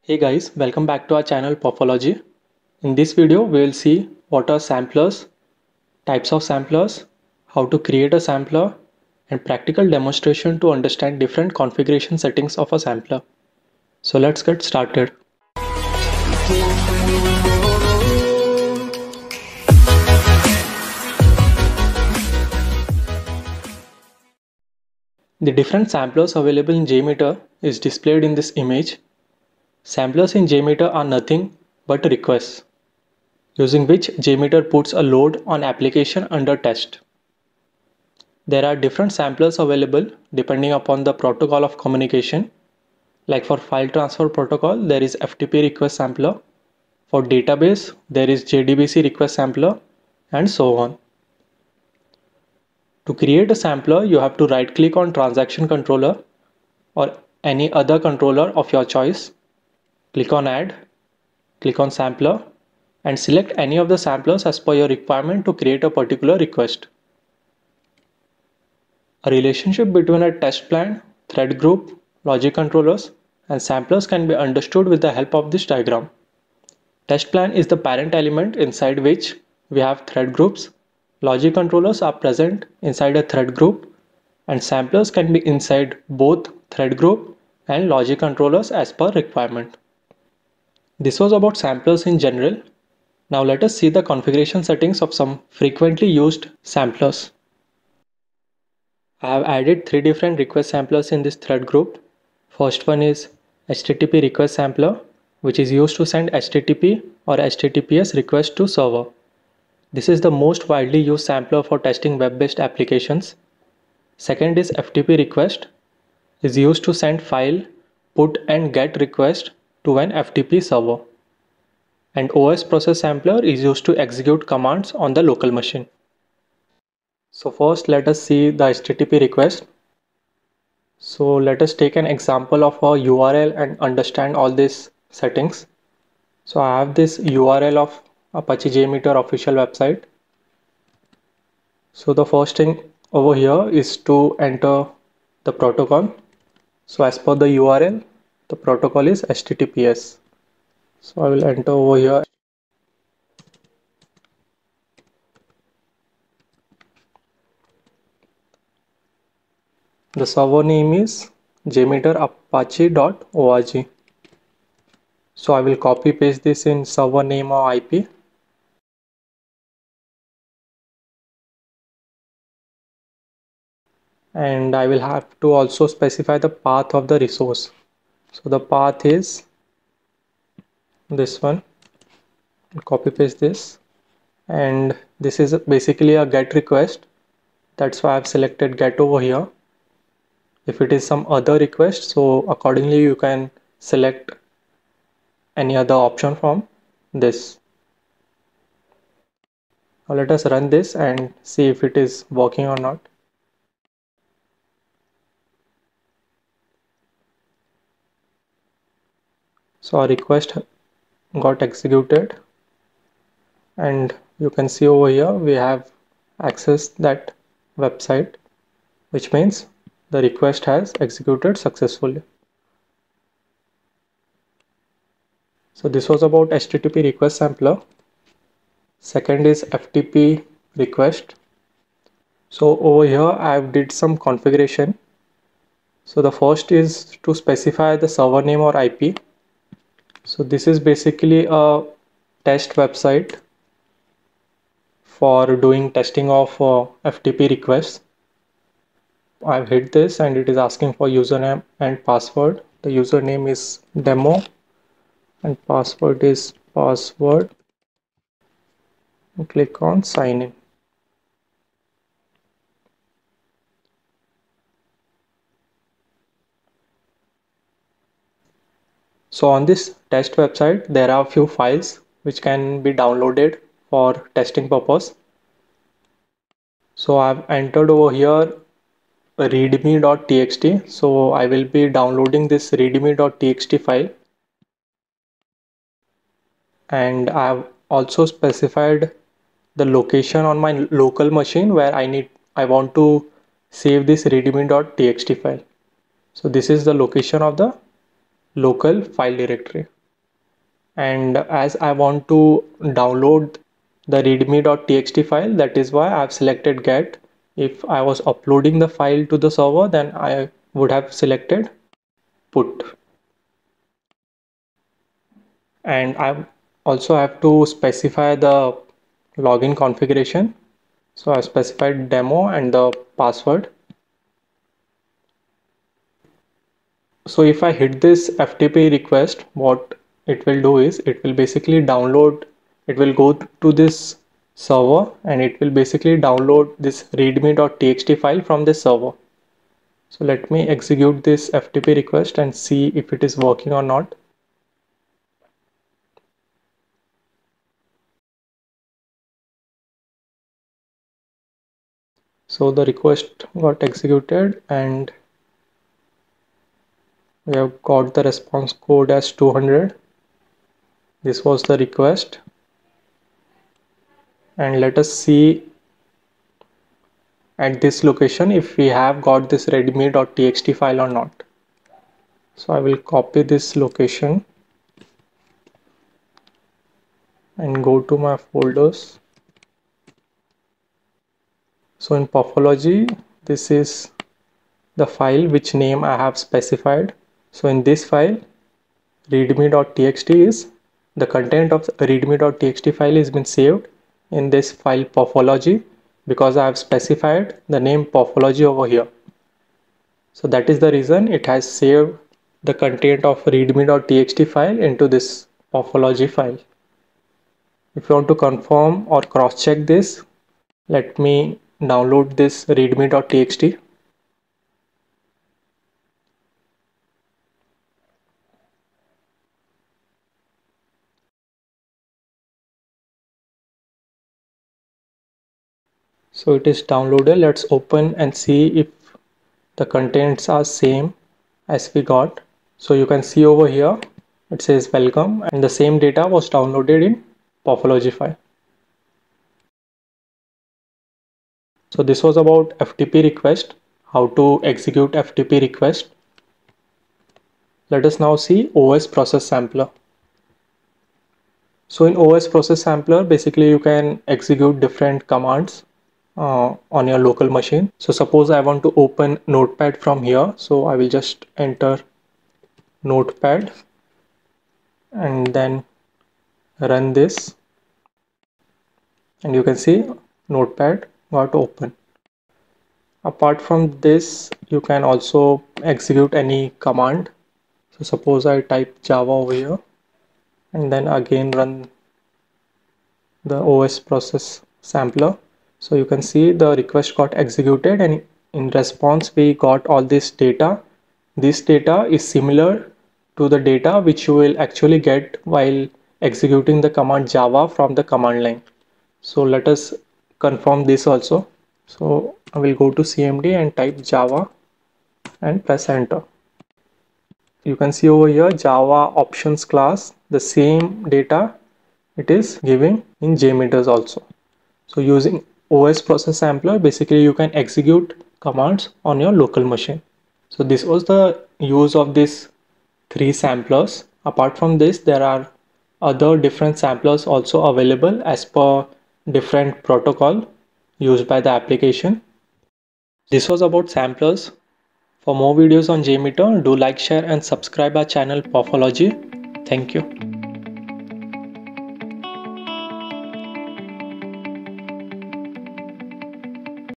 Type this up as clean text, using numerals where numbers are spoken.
Hey guys, welcome back to our channel Porphology. In this video, we will see what are samplers, types of samplers, how to create a sampler, and practical demonstration to understand different configuration settings of a sampler. So let's get started. The different samplers available in JMeter is displayed in this image. Samplers in JMeter are nothing but requests, using which JMeter puts a load on application under test. There are different samplers available depending upon the protocol of communication. Like for file transfer protocol, there is FTP request sampler. For database, there is JDBC request sampler, and so on. To create a sampler, you have to right click on transaction controller or any other controller of your choice. Click on add, click on sampler, and select any of the samplers as per your requirement to create a particular request. A relationship between a test plan, thread group, logic controllers, and samplers can be understood with the help of this diagram. Test plan is the parent element inside which we have thread groups. Logic controllers are present inside a thread group, and samplers can be inside both thread group and logic controllers as per requirement. This was about samplers in general. Now let us see the configuration settings of some frequently used samplers. I have added three different request samplers in this thread group. First one is HTTP request sampler, which is used to send HTTP or HTTPS request to server. This is the most widely used sampler for testing web-based applications. Second is FTP request, is used to send file, put and get request to an FTP server. And OS process sampler is used to execute commands on the local machine. So first let us see the HTTP request. So let us take an example of a URL and understand all these settings. So I have this URL of Apache JMeter official website. So the first thing over here is to enter the protocol. So as per the URL, the protocol is HTTPS. So I will enter over here. The server name is jmeterapache.org. So I will copy paste this in server name or IP. And I will have to also specify the path of the resource. So the path is this one. Copy paste this, and this is basically a GET request. That's why I've selected GET over here. If it is some other request, so accordingly you can select any other option from this. Now let us run this and see if it is working or not. So our request got executed, and you can see over here we have accessed that website, which means the request has executed successfully. So this was about HTTP request sampler. Second is FTP request. So over here I did some configuration. So the first is to specify the server name or IP. So this is basically a test website for doing testing of FTP requests. I've hit this and it is asking for username and password. The username is demo and password is password. And click on sign in. So on this test website, there are a few files which can be downloaded for testing purpose. So I've entered over here readme.txt. So I will be downloading this readme.txt file. And I've also specified the location on my local machine where I want to save this readme.txt file. So this is the location of the local file directory. And as I want to download the readme.txt file, that is why I've selected get. If I was uploading the file to the server, then I would have selected put. And I also have to specify the login configuration. So I specified demo and the password. So if I hit this FTP request, what it will do is it will basically download, it will go to this server and it will basically download this readme.txt file from this server. So let me execute this FTP request and see if it is working or not. So the request got executed and we have got the response code as 200. This was the request. And let us see at this location if we have got this readme.txt file or not. So I will copy this location and go to my folders. So in Pathology, this is the file which name I have specified. So in this file, readme.txt is the content of the readme.txt file has been saved in this file Pathology because I have specified the name Pathology over here. So that is the reason it has saved the content of readme.txt file into this Pathology file. If you want to confirm or cross check this, let me download this readme.txt. So it is downloaded. Let's open and see if the contents are same as we got. So you can see over here it says welcome and the same data was downloaded in Pathology file. So this was about FTP request, how to execute FTP request. Let us now see OS process sampler. So in OS process sampler, basically you can execute different commands on your local machine. So suppose I want to open Notepad from here. So I will just enter Notepad and then run this. And you can see Notepad got open. Apart from this, you can also execute any command. So suppose I type Java over here and then again run the OS process sampler. So you can see the request got executed and in response we got all this data. This data is similar to the data which you will actually get while executing the command Java from the command line. So let us confirm this also. So I will go to CMD and type Java and press enter. You can see over here Java options class, the same data it is giving in JMeter also. So using OS process sampler, basically you can execute commands on your local machine. So this was the use of these three samplers. Apart from this, there are other different samplers also available as per different protocol used by the application. This was about samplers. For more videos on JMeter, do like, share and subscribe our channel Pathology. Thank you.